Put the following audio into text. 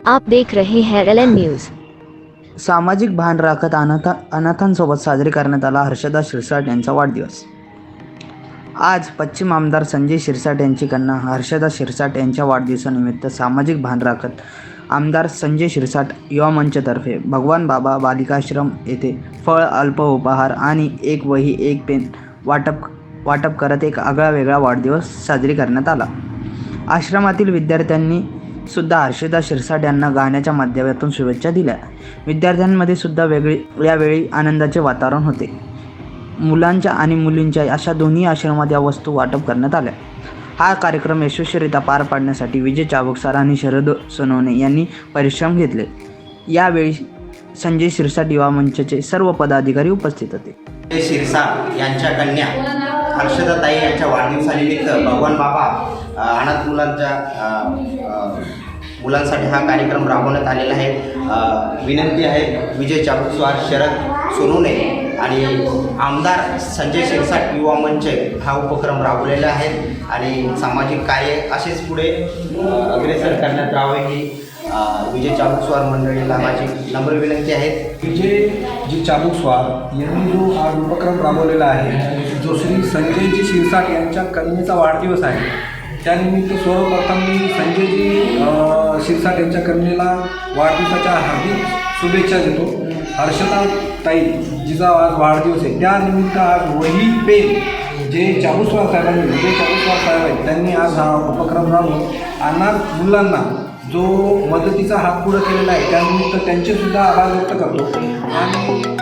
आप देख रहे हैं LN न्यूज। सामाजिक भान राखत अनाथांसोबत साजरी करण्यात आला हर्षदा शिरसाट यांचा वाढदिवस। आज पश्चिम आमदार संजय शिरसाट यांची कन्या हर्षदा शिरसाट यांच्या वाढदिवसानिमित्त सामाजिक भान राखत आमदार संजय शिरसाट युवा मंचतर्फे भगवान बाबा बालिकाश्रम येथे फळ, अल्प उपहार आणि एक वही एक पेन वाटप करत एक आगळा-वेगळा वाढदिवस साजरी करण्यात आला। आश्रमातील विद्यार्थ्यांनी सुद्धा हर्षदा शिरसाट यांना गाण्याच्या माध्यमातून शुभेच्छा दिल्या। विद्यार्थ्यांमध्ये सुद्धा यावेळी आनंदाचे वातावरण होते। मुलांच्या आणि मुलींच्या अशा दोन्ही आश्रमात या वस्तू वाटप करण्यात आल्या। हा कार्यक्रम यशस्वीरित्या पार पाडण्यासाठी विजय चाबुक सर आणि शरद सोनवणे यांनी परिश्रम घेतले। यावेळी संजय शिरसाट युवा मंचचे सर्व पदाधिकारी उपस्थित होते। संजय शिरसाट यांच्या कन्या हर्षदाताई यांच्या वाढदिवसानिमित्त भगवान बाबा अनाथ मुलांसाठी हा कार्यक्रम राबवण्यात आलेला आहे। विनंती आहे विजय चाबुक सर, शरद सोनवणे आणि आमदार संजय शिरसाट युवा मंच हा उपक्रम राबवलेला आहे आणि सामाजिक कार्य असेच पुढे अग्रेसर करण्यात यावे ही विजय चाबुक स्वार मंडळीला माझी नम्र विनंती आहे। विजय चाबुक स्वार यांनी जो हा उपक्रम राबवलेला आहे, जो श्री संजयजी शिरसाट यांच्या कन्येचा वाढदिवस आहे, त्यानिमित्त सर्वप्रथम मी संजयजी शिरसाट यांच्या कन्येला वाढदिवसाच्या हार्दिक शुभेच्छा देतो। हर्षदा ताई जिचा आज वाढदिवस आहे त्यानिमित्त आज वही पेन जे चाबुक स्वार साहेबांनी विजय चाबुक स्वार साहेब आहेत त्यांनी आज हा उपक्रम राबवून अनाथ मुलांना जो मदतीचा हात पुढे केलेला आहे त्यानिमित्त त्यांचेसुद्धा आभार व्यक्त करतो। आणि